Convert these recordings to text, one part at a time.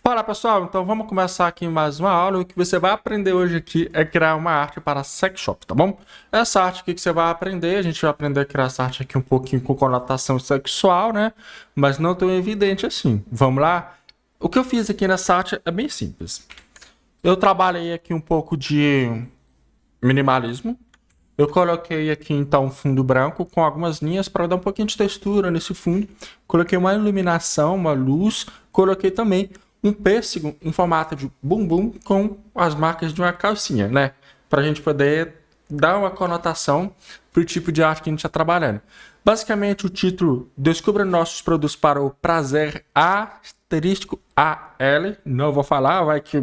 Fala pessoal, então vamos começar aqui mais uma aula. O que você vai aprender hoje aqui é criar uma arte para sex shop, tá bom? Essa arte aqui que você vai aprender, a gente vai aprender a criar essa arte aqui um pouquinho com conotação sexual, né? Mas não tão evidente assim. Vamos lá? O que eu fiz aqui nessa arte é bem simples. Eu trabalhei aqui um pouco de minimalismo. Eu coloquei aqui então um fundo branco com algumas linhas para dar um pouquinho de textura nesse fundo. Coloquei uma iluminação, uma luz. Coloquei também um pêssego em formato de bumbum com as marcas de uma calcinha, né? Para a gente poder dar uma conotação para o tipo de arte que a gente está trabalhando. Basicamente, o título Descubra nossos produtos para o prazer asterístico AL. Não vou falar, vai que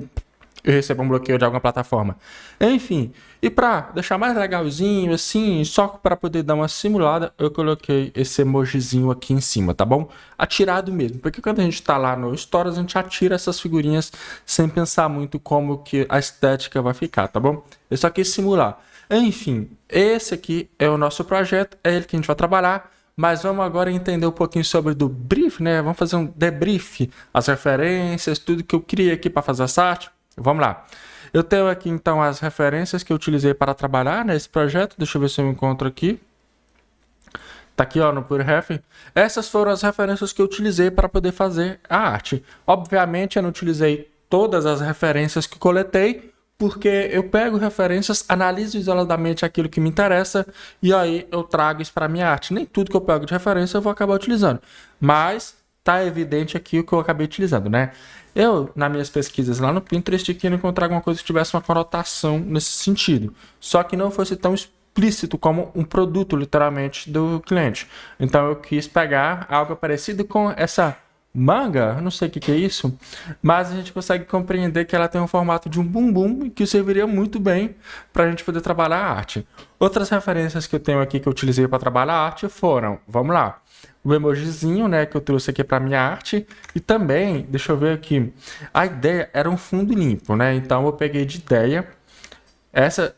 eu recebo um bloqueio de alguma plataforma. Enfim, e para deixar mais legalzinho, assim, só para poder dar uma simulada, eu coloquei esse emojizinho aqui em cima, tá bom? Atirado mesmo, porque quando a gente tá lá no Stories, a gente atira essas figurinhas sem pensar muito como que a estética vai ficar, tá bom? Eu só quis simular. Enfim, esse aqui é o nosso projeto, é ele que a gente vai trabalhar. Mas vamos agora entender um pouquinho sobre do brief, né? Vamos fazer um debrief, as referências, tudo que eu criei aqui para fazer essa arte. Vamos lá. Eu tenho aqui então as referências que eu utilizei para trabalhar nesse projeto. Deixa eu ver se eu encontro aqui. Tá aqui, ó, no PureRef. Essas foram as referências que eu utilizei para poder fazer a arte. Obviamente, eu não utilizei todas as referências que coletei, porque eu pego referências, analiso isoladamente aquilo que me interessa e aí eu trago isso para minha arte. Nem tudo que eu pego de referência eu vou acabar utilizando, mas tá evidente aqui o que eu acabei utilizando, né? Eu, nas minhas pesquisas lá no Pinterest, queria encontrar alguma coisa que tivesse uma conotação nesse sentido, só que não fosse tão explícito como um produto, literalmente, do cliente. Então eu quis pegar algo parecido com essa manga, não sei o que é isso, mas a gente consegue compreender que ela tem um formato de um bumbum e que serviria muito bem para a gente poder trabalhar a arte. Outras referências que eu tenho aqui que eu utilizei para trabalhar a arte foram, vamos lá, o emojizinho, né, que eu trouxe aqui para minha arte e também, deixa eu ver aqui, a ideia era um fundo limpo, né, então eu peguei de ideia essa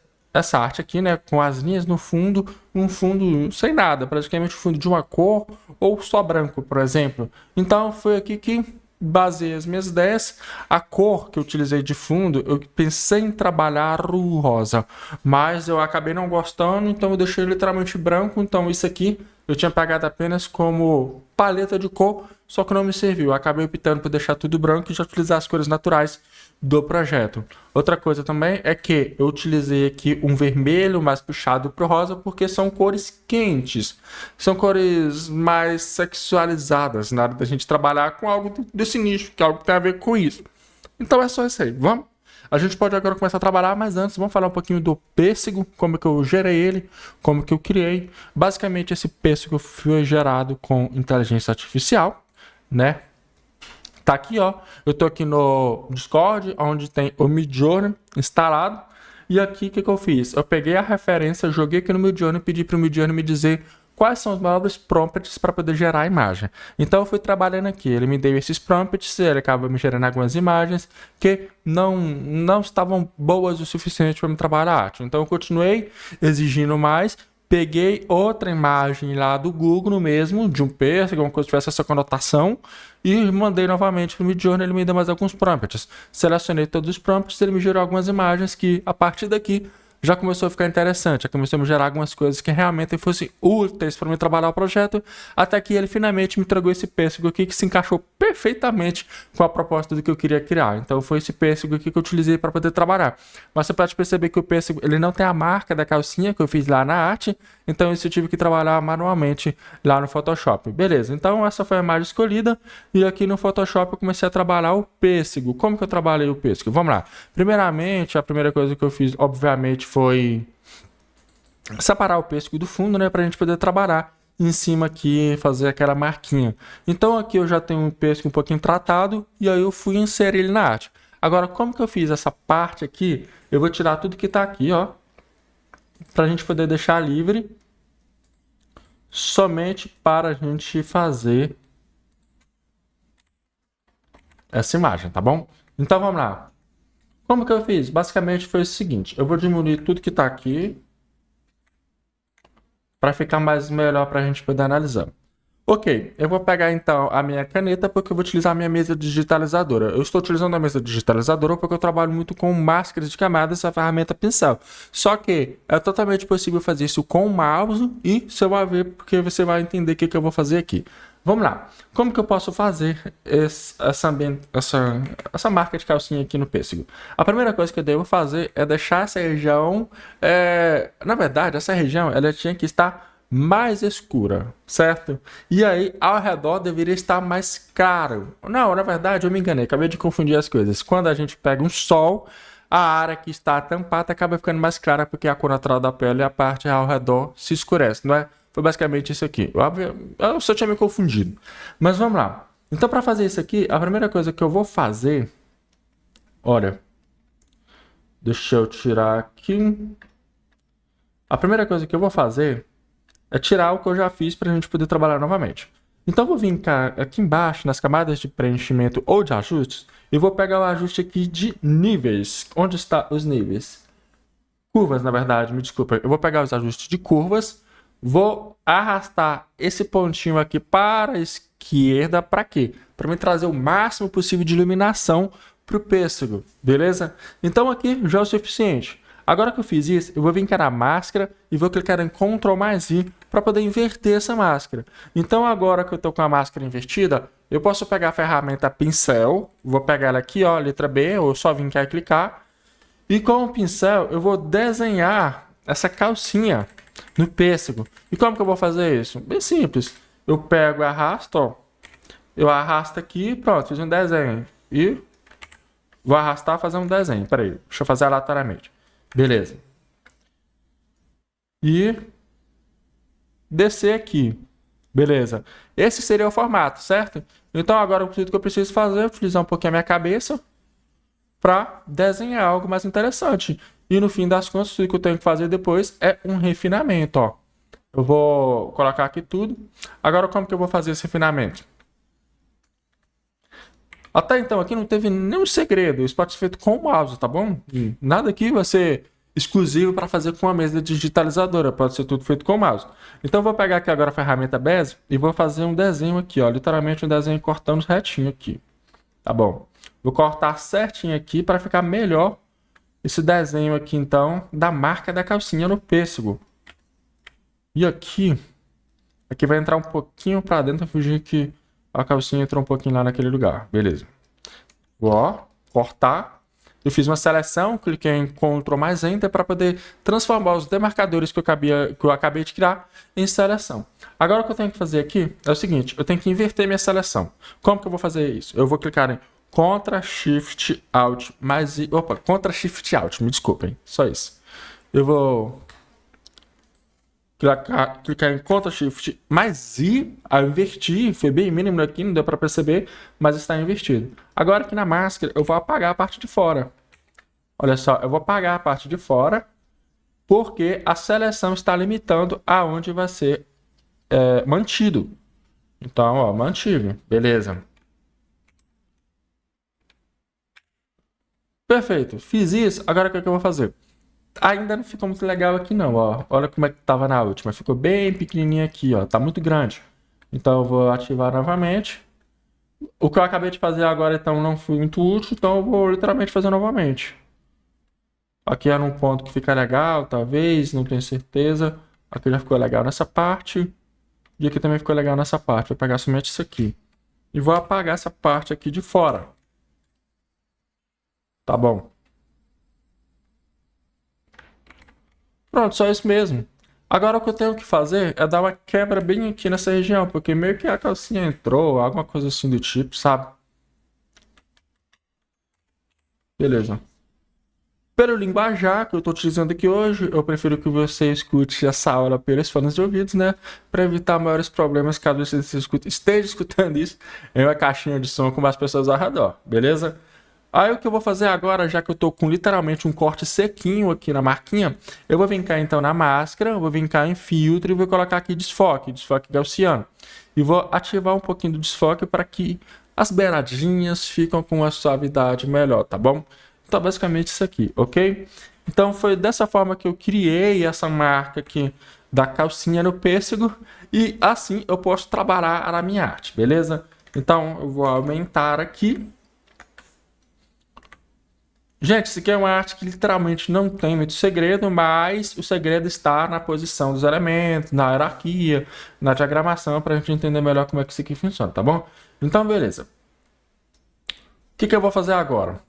arte aqui, né, com as linhas no fundo, um fundo sem nada, praticamente um fundo de uma cor ou só branco, por exemplo. Então foi aqui que baseei as minhas ideias. A cor que eu utilizei de fundo, eu pensei em trabalhar o rosa, mas eu acabei não gostando, então eu deixei literalmente branco. Então isso aqui eu tinha pegado apenas como paleta de cor, só que não me serviu. Eu acabei optando por deixar tudo branco e já utilizar as cores naturais do projeto. Outra coisa também é que eu utilizei aqui um vermelho mais puxado para o rosa porque são cores quentes, são cores mais sexualizadas na hora da gente trabalhar com algo desse nicho, que é algo que tem a ver com isso. Então é só isso aí, vamos? A gente pode agora começar a trabalhar, mas antes vamos falar um pouquinho do pêssego, como que eu gerei ele, como que eu criei. Basicamente esse pêssego foi gerado com inteligência artificial, né? Tá aqui, ó. Eu tô aqui no Discord, onde tem o Midjourney instalado. E aqui, o que eu fiz? Eu peguei a referência, joguei aqui no Midjourney e pedi para o Midjourney me dizer quais são os melhores prompts para poder gerar a imagem. Então, eu fui trabalhando aqui. Ele me deu esses prompts, ele acaba me gerando algumas imagens que não estavam boas o suficiente para me trabalhar a arte. Então, eu continuei exigindo mais. Peguei outra imagem lá do Google mesmo, de um pêssego, alguma coisa que tivesse essa conotação, e mandei novamente para o Midjourney, ele me deu mais alguns prompts. Selecionei todos os prompts, ele me gerou algumas imagens que, a partir daqui, já começou a ficar interessante, já começou a me gerar algumas coisas que realmente fossem úteis para mim trabalhar o projeto, até que ele finalmente me entregou esse pêssego aqui que se encaixou perfeitamente com a proposta do que eu queria criar. Então foi esse pêssego aqui que eu utilizei para poder trabalhar. Mas você pode perceber que o pêssego ele não tem a marca da calcinha que eu fiz lá na arte, então isso eu tive que trabalhar manualmente lá no Photoshop. Beleza, então essa foi a imagem escolhida e aqui no Photoshop eu comecei a trabalhar o pêssego. Como que eu trabalhei o pêssego? Vamos lá. Primeiramente, a primeira coisa que eu fiz, obviamente, foi separar o pêssego do fundo, né, para a gente poder trabalhar em cima aqui, fazer aquela marquinha. Então aqui eu já tenho um pêssego um pouquinho tratado e aí eu fui inserir ele na arte. Agora, como que eu fiz essa parte aqui? Eu vou tirar tudo que está aqui, ó, para a gente poder deixar livre somente para a gente fazer essa imagem, tá bom? Então vamos lá. Como que eu fiz? Basicamente foi o seguinte, eu vou diminuir tudo que está aqui para ficar mais melhor para a gente poder analisar. Ok, eu vou pegar então a minha caneta porque eu vou utilizar a minha mesa digitalizadora. Eu estou utilizando a mesa digitalizadora porque eu trabalho muito com máscaras de camadas e a ferramenta pincel. Só que é totalmente possível fazer isso com o mouse e você vai ver porque você vai entender o que eu vou fazer aqui. Vamos lá. Como que eu posso fazer essa marca de calcinha aqui no pêssego? A primeira coisa que eu devo fazer é deixar essa região... Na verdade, essa região ela tinha que estar mais escura, certo? E aí, ao redor deveria estar mais claro. Não, na verdade, eu me enganei, acabei de confundir as coisas. Quando a gente pega um sol, a área que está tampada acaba ficando mais clara porque a cor natural da pele e a parte ao redor se escurece, não é? Foi basicamente isso aqui. Eu só tinha me confundido. Mas vamos lá. Então, para fazer isso aqui, a primeira coisa que eu vou fazer... Olha, deixa eu tirar aqui. A primeira coisa que eu vou fazer é tirar o que eu já fiz para a gente poder trabalhar novamente. Então, eu vou vir aqui embaixo, nas camadas de preenchimento ou de ajustes, e vou pegar o ajuste aqui de níveis. Onde estão os níveis? Curvas, na verdade, me desculpa. Eu vou pegar os ajustes de curvas, vou arrastar esse pontinho aqui para a esquerda. Para quê? Para me trazer o máximo possível de iluminação para o pêssego, beleza? Então, aqui já é o suficiente. Agora que eu fiz isso, eu vou vir na máscara e vou clicar em Ctrl mais I para poder inverter essa máscara. Então agora que eu estou com a máscara invertida, eu posso pegar a ferramenta pincel, vou pegar ela aqui, ó, letra B, ou só vir cá e clicar. E com o pincel eu vou desenhar essa calcinha no pêssego. E como que eu vou fazer isso? Bem simples. Eu pego e arrasto, ó. Eu arrasto aqui, pronto, fiz um desenho. E vou arrastar e fazer um desenho. Peraí, deixa eu fazer aleatoriamente. Beleza. E descer aqui. Beleza. Esse seria o formato, certo? Então agora o que eu preciso fazer é utilizar um pouquinho a minha cabeça para desenhar algo mais interessante. E no fim das contas, tudo que eu tenho que fazer depois é um refinamento, ó. Eu vou colocar aqui tudo. Agora como que eu vou fazer esse refinamento? Até então aqui não teve nenhum segredo. Isso pode ser feito com o mouse, tá bom? E nada aqui vai ser exclusivo para fazer com a mesa digitalizadora. Pode ser tudo feito com o mouse. Então eu vou pegar aqui agora a ferramenta Bezier e vou fazer um desenho aqui, ó. Literalmente um desenho cortando retinho aqui. Tá bom. Vou cortar certinho aqui para ficar melhor esse desenho aqui, então, da marca da calcinha no pêssego. E aqui vai entrar um pouquinho para dentro, fugir que a calcinha entrou um pouquinho lá naquele lugar. Beleza. Vou, ó, cortar. Eu fiz uma seleção, cliquei em Ctrl mais Enter para poder transformar os demarcadores que eu acabei de criar em seleção. Agora o que eu tenho que fazer aqui é o seguinte, eu tenho que inverter minha seleção. Como que eu vou fazer isso? Eu vou clicar em Ctrl Shift Alt mais I. Opa, Ctrl Shift Alt, me desculpem, só isso. Eu vou clicar em Ctrl Shift mais I, a invertir, foi bem mínimo aqui, não deu para perceber, mas está invertido. Agora aqui na máscara eu vou apagar a parte de fora. Olha só, eu vou apagar a parte de fora, porque a seleção está limitando aonde vai ser mantido. Então, ó, mantido, beleza. Perfeito, fiz isso, agora o que eu vou fazer? Ainda não ficou muito legal aqui não, ó. Olha como é que tava na última. Ficou bem pequenininho aqui, ó. Tá muito grande. Então eu vou ativar novamente. O que eu acabei de fazer agora, então, não foi muito útil. Então eu vou literalmente fazer novamente. Aqui era um ponto que fica legal, talvez. Não tenho certeza. Aqui já ficou legal nessa parte. E aqui também ficou legal nessa parte. Vou pegar somente isso aqui. E vou apagar essa parte aqui de fora. Tá bom. Pronto, só isso mesmo. Agora o que eu tenho que fazer é dar uma quebra bem aqui nessa região, porque meio que a calcinha entrou, alguma coisa assim do tipo, sabe? Beleza. Pelo linguajar que eu estou utilizando aqui hoje, eu prefiro que você escute essa aula pelos fones de ouvidos, né? Para evitar maiores problemas caso você esteja escutando isso em uma caixinha de som com mais pessoas ao redor, beleza? Aí o que eu vou fazer agora, já que eu tô com literalmente um corte sequinho aqui na marquinha, eu vou vir cá então na máscara, vou vir cá em filtro e vou colocar aqui desfoque gaussiano. E vou ativar um pouquinho do desfoque para que as beiradinhas ficam com uma suavidade melhor, tá bom? Então basicamente isso aqui, ok? Então foi dessa forma que eu criei essa marca aqui da calcinha no pêssego e assim eu posso trabalhar a minha arte, beleza? Então eu vou aumentar aqui. Gente, isso aqui é uma arte que literalmente não tem muito segredo, mas o segredo está na posição dos elementos, na hierarquia, na diagramação, para a gente entender melhor como é que isso aqui funciona, tá bom? Então, beleza. O que eu vou fazer agora?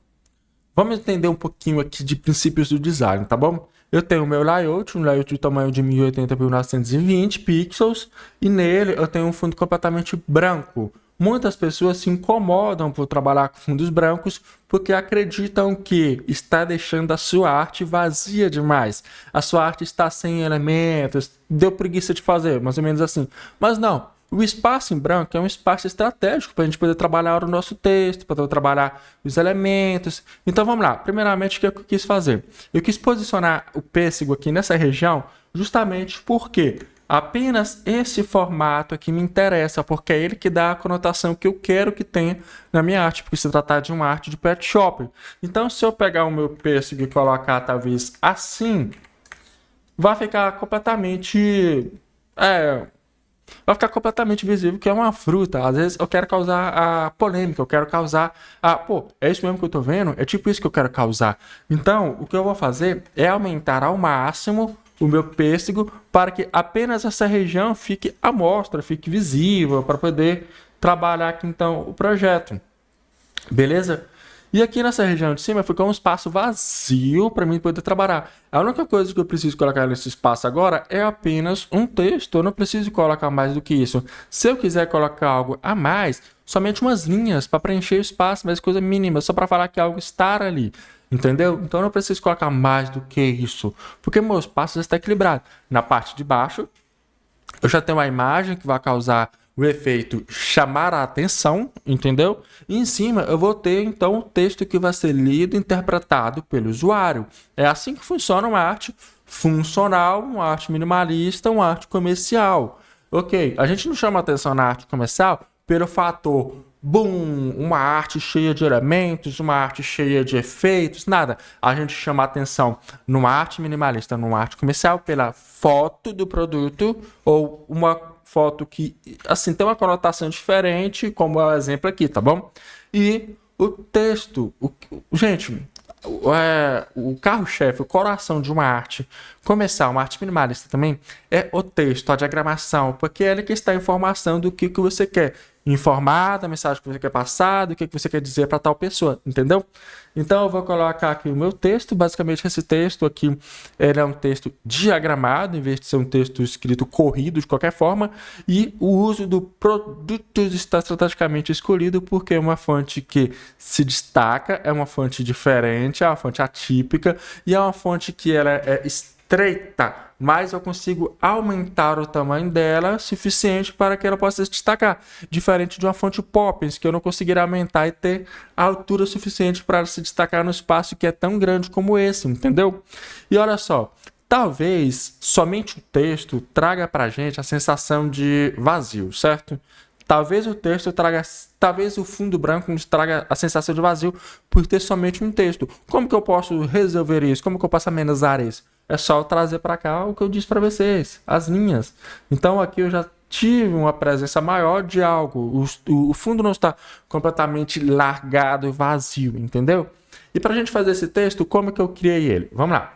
Vamos entender um pouquinho aqui de princípios do design, tá bom? Eu tenho o meu layout, um layout de tamanho de 1080 por 920 pixels, e nele eu tenho um fundo completamente branco. Muitas pessoas se incomodam por trabalhar com fundos brancos porque acreditam que está deixando a sua arte vazia demais. A sua arte está sem elementos, deu preguiça de fazer, mais ou menos assim. Mas não, o espaço em branco é um espaço estratégico para a gente poder trabalhar o nosso texto, para trabalhar os elementos. Então vamos lá, primeiramente o que eu quis fazer? Eu quis posicionar o pêssego aqui nessa região justamente porque apenas esse formato aqui me interessa, porque é ele que dá a conotação que eu quero que tenha na minha arte, porque se tratar de uma arte de pet shop. Então, se eu pegar o meu pêssego e colocar talvez assim, vai ficar completamente visível que é uma fruta. Às vezes eu quero causar a polêmica, eu quero causar pô, é isso mesmo que eu tô vendo? É tipo isso que eu quero causar. Então, o que eu vou fazer é aumentar ao máximo o meu pêssego para que apenas essa região fique à mostra, fique visível, para poder trabalhar aqui então o projeto. Beleza? E aqui nessa região de cima ficou um espaço vazio para mim poder trabalhar. A única coisa que eu preciso colocar nesse espaço agora é apenas um texto. Eu não preciso colocar mais do que isso. Se eu quiser colocar algo a mais, somente umas linhas para preencher o espaço, mas coisa mínima, só para falar que algo está ali. Entendeu? Então eu não preciso colocar mais do que isso, porque meu espaço já está equilibrado. Na parte de baixo, eu já tenho uma imagem que vai causar o efeito chamar a atenção, entendeu? E em cima eu vou ter então o texto que vai ser lido e interpretado pelo usuário. É assim que funciona uma arte funcional, uma arte minimalista, uma arte comercial. Ok, a gente não chama atenção na arte comercial pelo fator boom, uma arte cheia de elementos, uma arte cheia de efeitos, nada. A gente chama atenção numa arte minimalista, numa arte comercial, pela foto do produto ou uma foto que, assim, tem uma conotação diferente, como é o exemplo aqui, tá bom? E o texto, gente, o carro-chefe, o coração de uma arte comercial, uma arte minimalista também, é o texto, a diagramação, porque é ele que está a informação do que você quer informar, da mensagem que você quer passar, do que você quer dizer para tal pessoa, entendeu? Então eu vou colocar aqui o meu texto, basicamente esse texto aqui, ele é um texto diagramado, em vez de ser um texto escrito corrido de qualquer forma, e o uso do produtos está estrategicamente escolhido porque é uma fonte que se destaca, é uma fonte diferente, é uma fonte atípica, e é uma fonte que ela é estreita, mas eu consigo aumentar o tamanho dela suficiente para que ela possa se destacar, diferente de uma fonte Poppins, que eu não conseguiria aumentar e ter a altura suficiente para ela se destacar no espaço que é tão grande como esse, entendeu? E olha só, talvez somente o texto traga para a gente a sensação de vazio, certo? Talvez o texto traga, talvez o fundo branco nos traga a sensação de vazio por ter somente um texto. Como que eu posso resolver isso? Como que eu posso amenizar isso? É só eu trazer para cá o que eu disse para vocês, as linhas. Então aqui eu já tive uma presença maior de algo. O fundo não está completamente largado e vazio, entendeu? E para a gente fazer esse texto, como que eu criei ele? Vamos lá.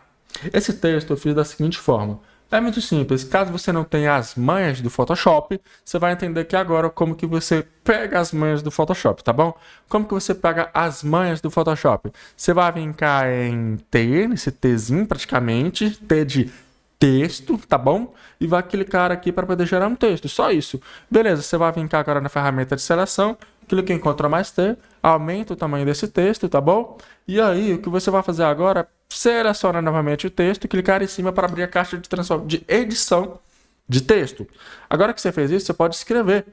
Esse texto eu fiz da seguinte forma. É muito simples. Caso você não tenha as manhas do Photoshop, você vai entender aqui agora como que você pega as manhas do Photoshop, tá bom? Como que você pega as manhas do Photoshop? Você vai vir cá em T, nesse Tzinho praticamente, T de texto, tá bom? E vai clicar aqui para poder gerar um texto, só isso. Beleza, você vai vir cá agora na ferramenta de seleção, clica em Ctrl mais T, aumenta o tamanho desse texto, tá bom? E aí, o que você vai fazer agora é selecionar novamente o texto e clicar em cima para abrir a caixa de edição de texto. Agora que você fez isso, você pode escrever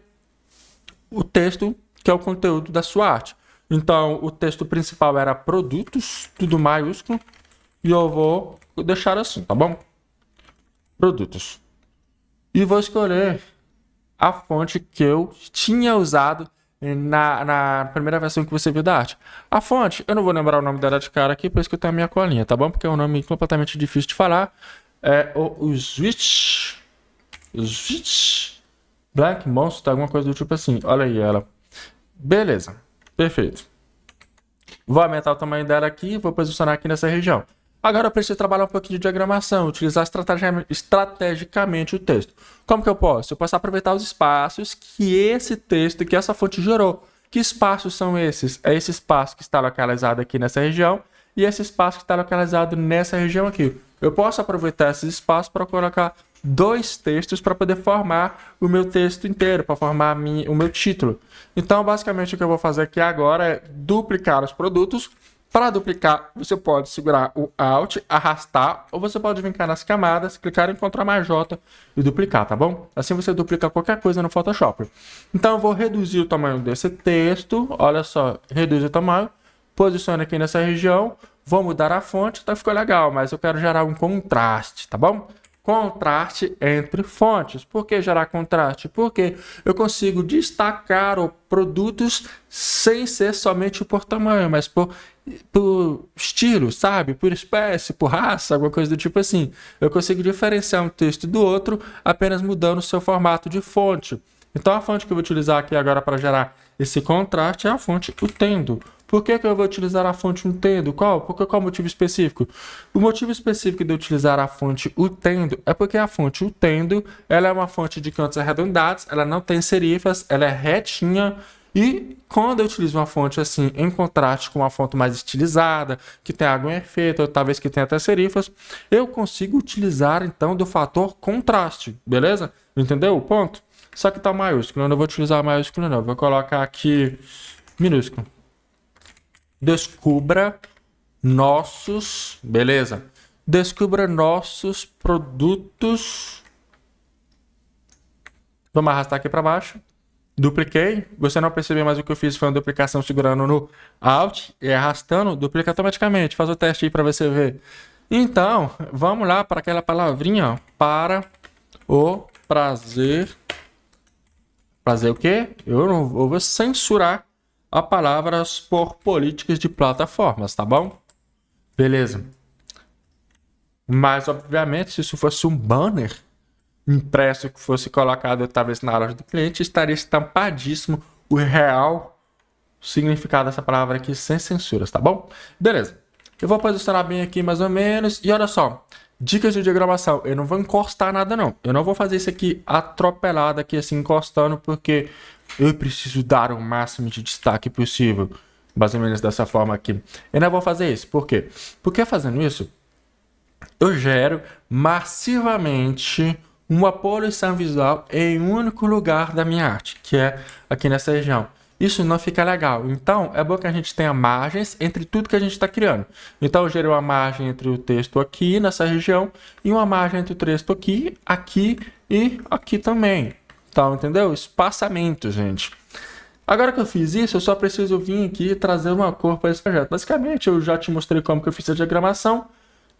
o texto que é o conteúdo da sua arte. Então, o texto principal era produtos, tudo maiúsculo, e eu vou deixar assim, tá bom? Produtos. E vou escolher a fonte que eu tinha usado na primeira versão que você viu da arte. A fonte, eu não vou lembrar o nome dela de cara aqui, por isso que eu tenho a minha colinha, tá bom? Porque é um nome completamente difícil de falar. É o Switch Black Monster, alguma coisa do tipo assim. Olha aí ela. Beleza. Perfeito. Vou aumentar o tamanho dela aqui e vou posicionar aqui nessa região. Agora eu preciso trabalhar um pouquinho de diagramação, utilizar estrategicamente o texto. Como que eu posso? Eu posso aproveitar os espaços que esse texto, que essa fonte gerou. Que espaços são esses? É esse espaço que está localizado aqui nessa região e esse espaço que está localizado nessa região aqui. Eu posso aproveitar esses espaços para colocar dois textos para poder formar o meu texto inteiro, para formar o meu título. Então, basicamente, o que eu vou fazer aqui agora é duplicar os produtos. Para duplicar, você pode segurar o Alt, arrastar, ou você pode vir cá nas camadas, clicar em Ctrl+J e duplicar, tá bom? Assim você duplica qualquer coisa no Photoshop. Então eu vou reduzir o tamanho desse texto, olha só, reduz o tamanho, posicione aqui nessa região, vou mudar a fonte, tá, ficou legal, mas eu quero gerar um contraste, tá bom? Contraste entre fontes. Por que gerar contraste? Porque eu consigo destacar produtos sem ser somente por tamanho, mas por estilo, sabe? Por espécie, por raça, alguma coisa do tipo assim. Eu consigo diferenciar um texto do outro apenas mudando o seu formato de fonte. Então a fonte que eu vou utilizar aqui agora para gerar esse contraste é a fonte Utendo. Por que eu vou utilizar a fonte Utendo? Qual o motivo específico? O motivo específico de eu utilizar a fonte Utendo é porque a fonte Utendo ela é uma fonte de cantos arredondados, ela não tem serifas, ela é retinha. E quando eu utilizo uma fonte assim, em contraste com uma fonte mais estilizada, que tem algum efeito, ou talvez que tenha até serifas, eu consigo utilizar então do fator contraste, beleza? Entendeu o ponto? Só que tá maiúsculo, eu não vou utilizar maiúsculo não, vou colocar aqui minúsculo. Descubra nossos, beleza? Descubra nossos produtos. Vamos arrastar aqui para baixo. Dupliquei. Você não percebeu, mas o que eu fiz foi uma duplicação segurando no Alt e arrastando. Duplica automaticamente. Faz o teste aí para você ver. Então, vamos lá para aquela palavrinha, ó, para o prazer. Prazer o quê? Eu não vou censurar a palavras por políticas de plataformas, tá bom? Beleza. Mas, obviamente, se isso fosse um banner impresso que fosse colocado talvez na loja do cliente, estaria estampadíssimo o real significado dessa palavra aqui sem censuras, tá bom? Beleza. Eu vou posicionar bem aqui mais ou menos. E olha só, dicas de diagramação. Eu não vou encostar nada não. Eu não vou fazer isso aqui atropelado aqui assim encostando porque eu preciso dar o máximo de destaque possível. Mais ou menos dessa forma aqui. Eu não vou fazer isso. Por quê? Porque fazendo isso, eu gero massivamente uma poluição visual em um único lugar da minha arte, que é aqui nessa região. Isso não fica legal. Então, é bom que a gente tenha margens entre tudo que a gente está criando. Então, eu gerei uma margem entre o texto aqui, nessa região, e uma margem entre o texto aqui, aqui e aqui também. Então, entendeu? Espaçamento, gente. Agora que eu fiz isso, eu só preciso vir aqui e trazer uma cor para esse projeto. Basicamente, eu já te mostrei como que eu fiz a diagramação.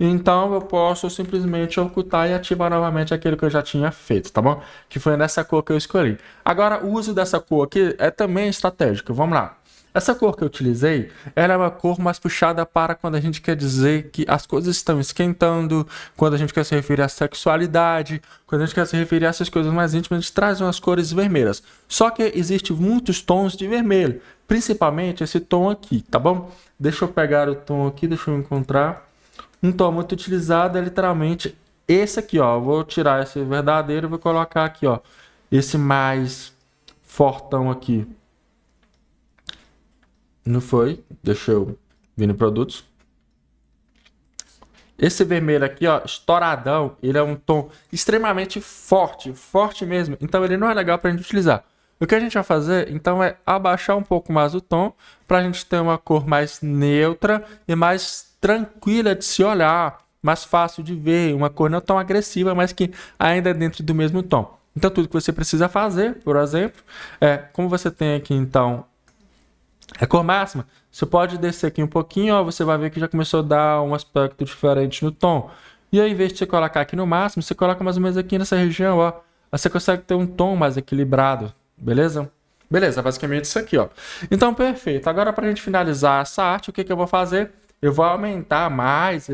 Então, eu posso simplesmente ocultar e ativar novamente aquilo que eu já tinha feito, tá bom? Que foi nessa cor que eu escolhi. Agora, o uso dessa cor aqui é também estratégico. Vamos lá. Essa cor que eu utilizei, ela é uma cor mais puxada para quando a gente quer dizer que as coisas estão esquentando, quando a gente quer se referir à sexualidade, quando a gente quer se referir a essas coisas mais íntimas, a gente traz umas cores vermelhas. Só que existem muitos tons de vermelho, principalmente esse tom aqui, tá bom? Deixa eu pegar o tom aqui, deixa eu encontrar. Um tom muito utilizado é literalmente esse aqui, ó. Eu vou tirar esse verdadeiro e vou colocar aqui, ó. Esse mais fortão aqui. Não foi? Deixa eu vir no produtos. Esse vermelho aqui, ó, estouradão, ele é um tom extremamente forte, forte mesmo. Então ele não é legal pra gente utilizar. O que a gente vai fazer, então, é abaixar um pouco mais o tom pra gente ter uma cor mais neutra e mais tranquila de se olhar, mais fácil de ver, uma cor não tão agressiva, mas que ainda é dentro do mesmo tom. Então tudo que você precisa fazer, por exemplo, como você tem aqui então a cor máxima, você pode descer aqui um pouquinho, ó, você vai ver que já começou a dar um aspecto diferente no tom. E aí, ao invés de você colocar aqui no máximo, você coloca mais ou menos aqui nessa região, ó. Você consegue ter um tom mais equilibrado, beleza? Beleza, basicamente isso aqui, ó. Então, perfeito. Agora, para a gente finalizar essa arte, o que eu vou fazer? Eu vou aumentar mais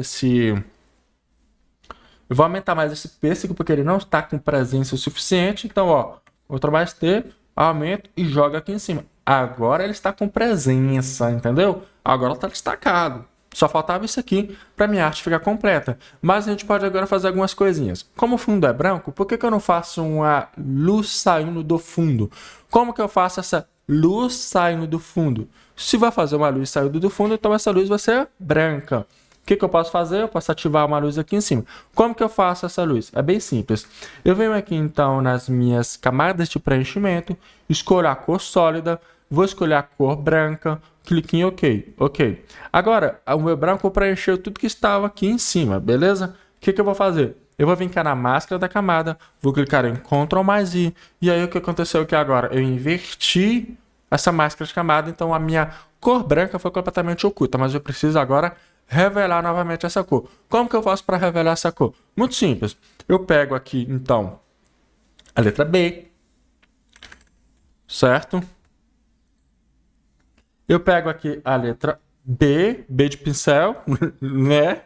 Eu vou aumentar mais esse pêssego porque ele não está com presença o suficiente. Então, ó, Ctrl mais T, aumento e joga aqui em cima. Agora ele está com presença, entendeu? Agora está destacado. Só faltava isso aqui para minha arte ficar completa. Mas a gente pode agora fazer algumas coisinhas. Como o fundo é branco, por que eu não faço uma luz saindo do fundo? Como que eu faço essa luz saindo do fundo? Se vai fazer uma luz saindo do fundo, então essa luz vai ser branca. O que eu posso fazer? Eu posso ativar uma luz aqui em cima. Como que eu faço essa luz? É bem simples. Eu venho aqui então nas minhas camadas de preenchimento, escolho a cor sólida, vou escolher a cor branca, clique em OK. OK. Agora, o meu branco preencheu tudo que estava aqui em cima, beleza? O que eu vou fazer? Eu vou vir cá na máscara da camada, vou clicar em Ctrl mais I, e aí o que aconteceu aqui agora? Eu inverti essa máscara de camada, então a minha cor branca foi completamente oculta, mas eu preciso agora revelar novamente essa cor. Como que eu faço para revelar essa cor? Muito simples. Eu pego aqui, então, a letra B, certo? Eu pego aqui a letra B, B de pincel, né?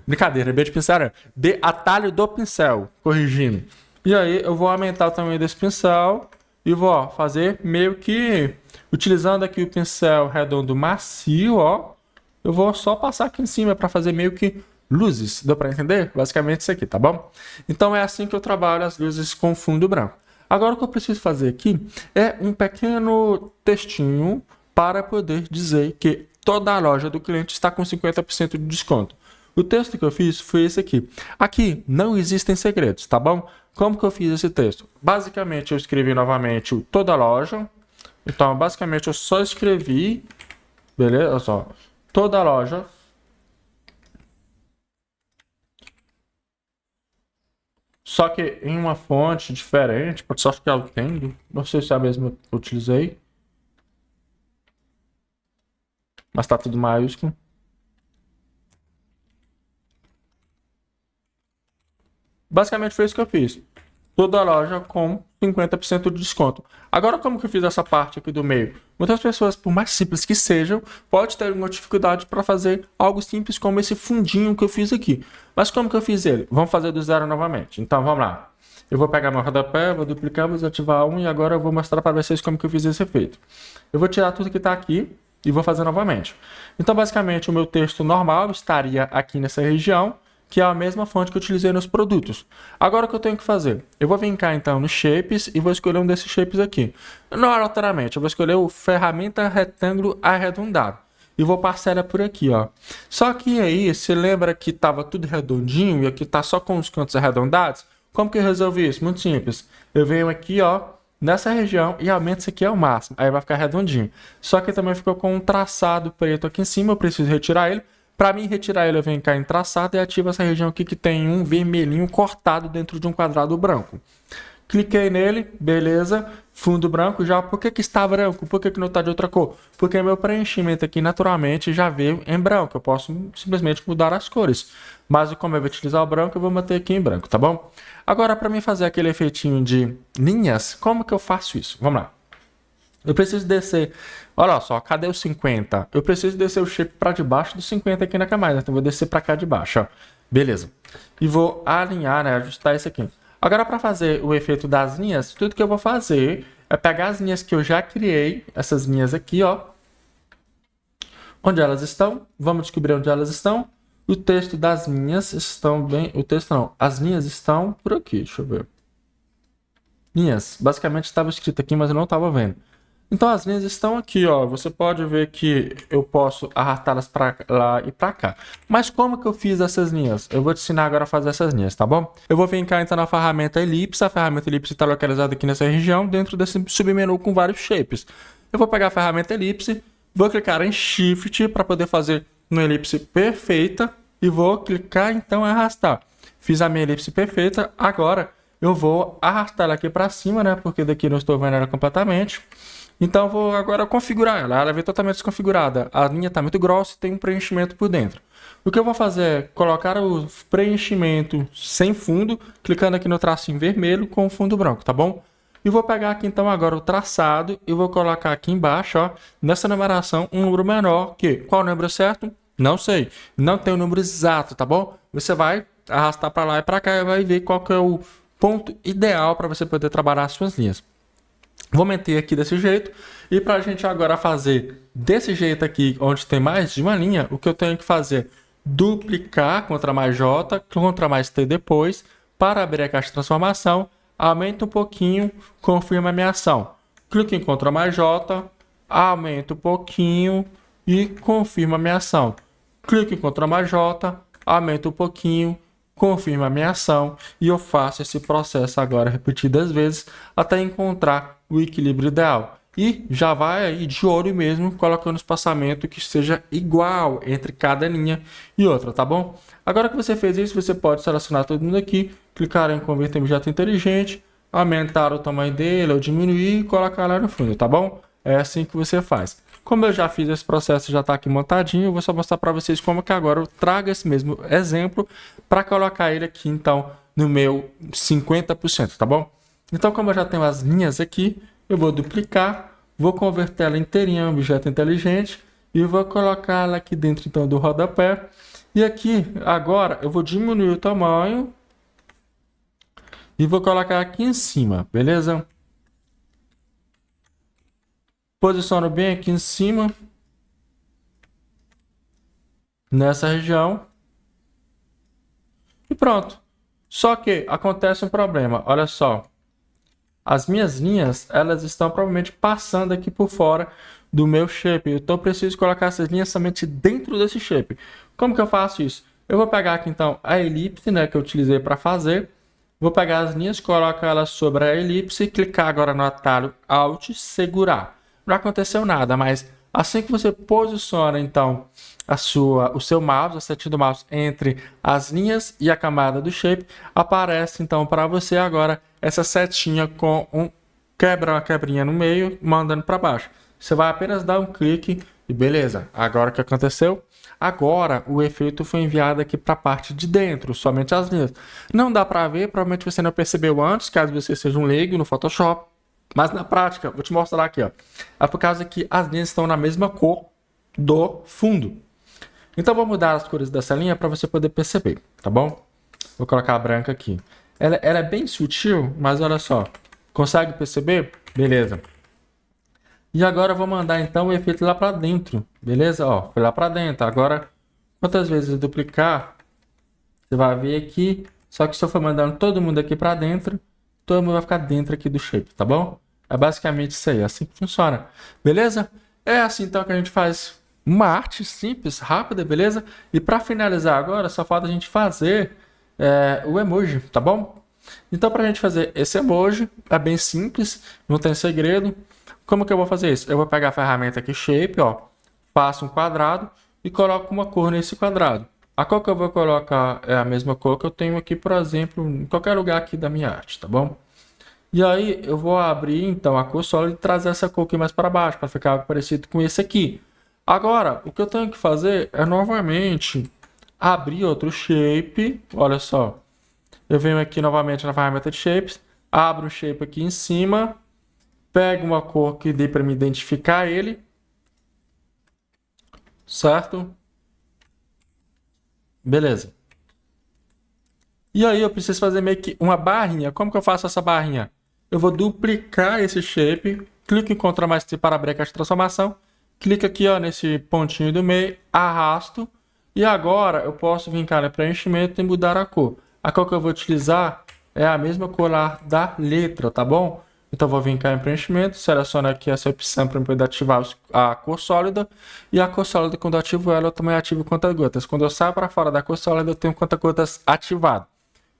Brincadeira, B de pincel, né? B, atalho do pincel, corrigindo. E aí eu vou aumentar o tamanho desse pincel e vou, ó, fazer meio que, utilizando aqui o pincel redondo macio, ó, eu vou só passar aqui em cima para fazer meio que luzes. Deu para entender? Basicamente isso aqui, tá bom? Então é assim que eu trabalho as luzes com fundo branco. Agora o que eu preciso fazer aqui é um pequeno textinho para poder dizer que toda a loja do cliente está com 50% de desconto. O texto que eu fiz foi esse aqui. Aqui não existem segredos, tá bom? Como que eu fiz esse texto? Basicamente eu escrevi novamente o toda a loja. Então basicamente eu só escrevi, beleza? Olha só. Toda a loja. Só que em uma fonte diferente, pode ser que eu tenho, não sei se é a mesma que eu utilizei. Mas tá tudo maiúsculo. Basicamente foi isso que eu fiz. Toda a loja com 50% de desconto. Agora, como que eu fiz essa parte aqui do meio? Muitas pessoas, por mais simples que sejam, pode ter uma dificuldade para fazer algo simples como esse fundinho que eu fiz aqui. Mas como que eu fiz ele? Vamos fazer do zero novamente. Então, vamos lá. Eu vou pegar meu rodapé, vou duplicar, vou desativar um e agora eu vou mostrar para vocês como que eu fiz esse efeito. Eu vou tirar tudo que está aqui e vou fazer novamente. Então, basicamente, o meu texto normal estaria aqui nessa região, que é a mesma fonte que eu utilizei nos produtos. Agora o que eu tenho que fazer? Eu vou vir cá então nos shapes e vou escolher um desses shapes aqui. Não aleatoriamente, eu vou escolher o ferramenta retângulo arredondado. E vou parcelar por aqui, ó. Só que aí, você lembra que estava tudo redondinho e aqui tá só com os cantos arredondados? Como que eu resolvi isso? Muito simples. Eu venho aqui, ó, nessa região e aumento isso aqui ao máximo. Aí vai ficar redondinho. Só que também ficou com um traçado preto aqui em cima, eu preciso retirar ele. Para mim retirar ele, eu venho cá em traçado e ativo essa região aqui que tem um vermelhinho cortado dentro de um quadrado branco. Cliquei nele, beleza, fundo branco já. Por que está branco? Por que não está de outra cor? Porque meu preenchimento aqui naturalmente já veio em branco. Eu posso simplesmente mudar as cores. Mas como eu vou utilizar o branco, eu vou manter aqui em branco, tá bom? Agora, para mim fazer aquele efeitinho de linhas, como que eu faço isso? Vamos lá. Eu preciso descer, olha só, cadê o 50? Eu preciso descer o shape para debaixo do 50 aqui na camada, então vou descer para cá de baixo, ó. Beleza. E vou alinhar, né, ajustar isso aqui. Agora para fazer o efeito das linhas, tudo que eu vou fazer é pegar as linhas que eu já criei, essas linhas aqui, ó. Onde elas estão? Vamos descobrir onde elas estão. O texto das linhas estão bem, o texto não, as linhas estão por aqui, deixa eu ver. Linhas, basicamente estava escrito aqui, mas eu não estava vendo. Então as linhas estão aqui, ó. Você pode ver que eu posso arrastá-las para lá e para cá. Mas como que eu fiz essas linhas? Eu vou te ensinar agora a fazer essas linhas, tá bom? Eu vou vir cá então na ferramenta elipse. A ferramenta elipse está localizada aqui nessa região, dentro desse submenu com vários shapes. Eu vou pegar a ferramenta elipse, vou clicar em Shift para poder fazer uma elipse perfeita e vou clicar então em arrastar. Fiz a minha elipse perfeita. Agora eu vou arrastar ela aqui para cima, né? Porque daqui não estou vendo ela completamente. Então, eu vou agora configurar ela. Ela veio totalmente desconfigurada. A linha está muito grossa e tem um preenchimento por dentro. O que eu vou fazer é colocar o preenchimento sem fundo, clicando aqui no tracinho vermelho com o fundo branco, tá bom? E vou pegar aqui então agora o traçado e vou colocar aqui embaixo, ó, nessa numeração, um número menor que... Qual o número certo? Não sei. Não tem o número exato, tá bom? Você vai arrastar para lá e para cá e vai ver qual que é o ponto ideal para você poder trabalhar as suas linhas. Vou manter aqui desse jeito. E para a gente agora fazer desse jeito aqui, onde tem mais de uma linha, o que eu tenho que fazer? Duplicar Ctrl mais J, Ctrl mais T depois, para abrir a caixa de transformação, aumenta um pouquinho, confirma a minha ação. Clique em Ctrl mais J, aumenta um pouquinho e confirma a minha ação. Clique em Ctrl mais J, aumenta um pouquinho, confirma a minha ação e eu faço esse processo agora repetidas vezes até encontrar o equilíbrio ideal. E já vai aí de olho mesmo, colocando espaçamento que seja igual entre cada linha e outra, tá bom? Agora que você fez isso, você pode selecionar todo mundo aqui, clicar em converter em objeto inteligente, aumentar o tamanho dele ou diminuir e colocar lá no fundo, tá bom? É assim que você faz. Como eu já fiz esse processo, já está aqui montadinho, eu vou só mostrar para vocês como que agora eu trago esse mesmo exemplo para colocar ele aqui, então, no meu 50%, tá bom? Então, como eu já tenho as linhas aqui, eu vou duplicar, vou converter ela inteirinha em um objeto inteligente e vou colocar ela aqui dentro, então, do rodapé. E aqui, agora, eu vou diminuir o tamanho e vou colocar aqui em cima, beleza? Posiciono bem aqui em cima, nessa região. E pronto. Só que acontece um problema, olha só. As minhas linhas, elas estão provavelmente passando aqui por fora do meu shape. Então eu preciso colocar essas linhas somente dentro desse shape. Como que eu faço isso? Eu vou pegar aqui então a elipse, né, que eu utilizei para fazer. Vou pegar as linhas, colocar elas sobre a elipse e clicar agora no atalho Alt, segurar. Não aconteceu nada, mas assim que você posiciona então o seu mouse, a setinha do mouse entre as linhas e a camada do shape, aparece então para você agora essa setinha com uma quebrinha no meio, mandando para baixo. Você vai apenas dar um clique e beleza. Agora o que aconteceu? Agora o efeito foi enviado aqui para a parte de dentro, somente as linhas. Não dá para ver, provavelmente você não percebeu antes, caso você seja um leigo no Photoshop. Mas na prática, vou te mostrar aqui, ó. É por causa que as linhas estão na mesma cor do fundo. Então vou mudar as cores dessa linha para você poder perceber, tá bom? Vou colocar a branca aqui. Ela é bem sutil, mas olha só. Consegue perceber? Beleza. E agora eu vou mandar então o efeito lá para dentro, beleza? Ó, foi lá para dentro. Agora, quantas vezes eu duplicar, você vai ver aqui. Só que se eu for mandando todo mundo aqui para dentro, todo mundo vai ficar dentro aqui do shape, tá bom? É basicamente isso aí, é assim que funciona, beleza? É assim então que a gente faz uma arte simples, rápida, beleza? E para finalizar agora, só falta a gente fazer o emoji, tá bom? Então para a gente fazer esse emoji, é bem simples, não tem segredo. Como que eu vou fazer isso? Eu vou pegar a ferramenta aqui, Shape, ó, faço um quadrado e coloco uma cor nesse quadrado. A cor que eu vou colocar é a mesma cor que eu tenho aqui, por exemplo, em qualquer lugar aqui da minha arte, tá bom? E aí eu vou abrir então a cor sólida e trazer essa cor aqui mais para baixo, para ficar algo parecido com esse aqui. Agora, o que eu tenho que fazer é novamente abrir outro shape. Olha só, eu venho aqui novamente na ferramenta de shapes, abro o shape aqui em cima, pego uma cor que dê para me identificar ele, certo? Beleza. E aí eu preciso fazer meio que uma barrinha. Como que eu faço essa barrinha? Eu vou duplicar esse shape, clico em Ctrl mais T para abrir a caixa de transformação, clico aqui ó, nesse pontinho do meio, arrasto, e agora eu posso vir cá no preenchimento e mudar a cor. A cor que eu vou utilizar é a mesma cor lá da letra, tá bom? Então vou vir cá em preenchimento, seleciono aqui essa opção para poder ativar a cor sólida, e a cor sólida quando eu ativo ela eu também ativo conta-gotas. Quando eu saio para fora da cor sólida eu tenho conta-gotas ativado.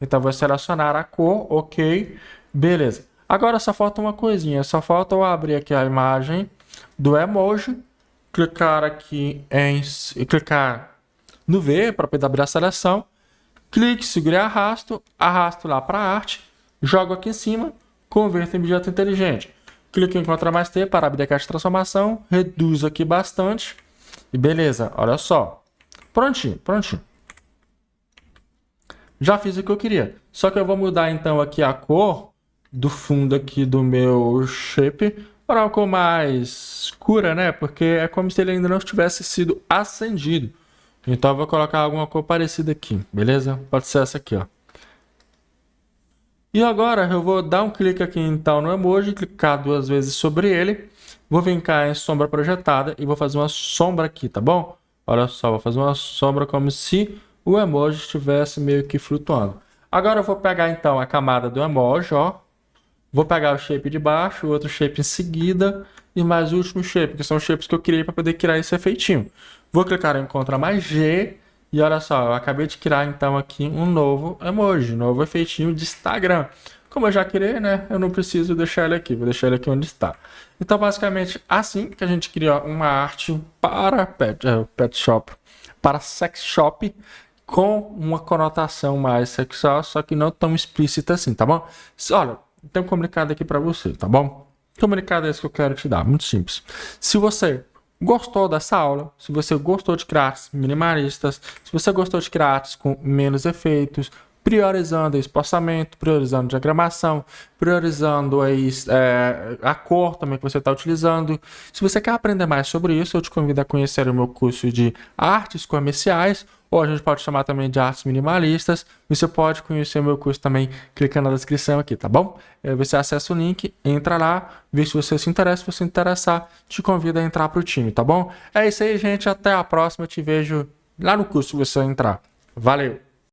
Então vou selecionar a cor, ok, beleza. Agora só falta uma coisinha, só falta eu abrir aqui a imagem do emoji, clicar aqui clicar no V para poder abrir a seleção, clique, segure e arrasto lá para a arte, jogo aqui em cima, converta em objeto inteligente. Clique em Ctrl mais T para abrir a caixa de transformação, reduzo aqui bastante e beleza, olha só, prontinho, prontinho. Já fiz o que eu queria, só que eu vou mudar então aqui a cor do fundo aqui do meu shape para uma cor mais escura, né? Porque é como se ele ainda não tivesse sido acendido. Então eu vou colocar alguma cor parecida aqui, beleza? Pode ser essa aqui, ó. E agora eu vou dar um clique aqui então no emoji, clicar 2 vezes sobre ele. Vou vir cá em sombra projetada e vou fazer uma sombra aqui, tá bom? Olha só, vou fazer uma sombra como se o emoji estivesse meio que flutuando. Agora eu vou pegar então a camada do emoji, ó. Vou pegar o shape de baixo, o outro shape em seguida e mais o último shape, que são os shapes que eu criei para poder criar esse efeitinho. Vou clicar em Ctrl mais G e olha só, eu acabei de criar então aqui um novo emoji, novo efeitinho de Instagram. Como eu já criei, né, eu não preciso deixar ele aqui, vou deixar ele aqui onde está. Então, basicamente, assim que a gente cria uma arte para pet shop, para sex shop, com uma conotação mais sexual, só que não tão explícita assim, tá bom? Olha, tem um comunicado aqui para você, tá bom? Que comunicado é esse que eu quero te dar? Muito simples. Se você gostou dessa aula, se você gostou de criar artes minimalistas, se você gostou de criar artes com menos efeitos, priorizando o espaçamento, priorizando diagramação, priorizando aí, a cor também que você está utilizando. Se você quer aprender mais sobre isso, eu te convido a conhecer o meu curso de artes comerciais, ou a gente pode chamar também de artes minimalistas. Você pode conhecer o meu curso também clicando na descrição aqui, tá bom? Você acessa o link, entra lá, vê se você se interessa. Se você interessar, te convido a entrar para o time, tá bom? É isso aí, gente. Até a próxima. Eu te vejo lá no curso se você entrar. Valeu!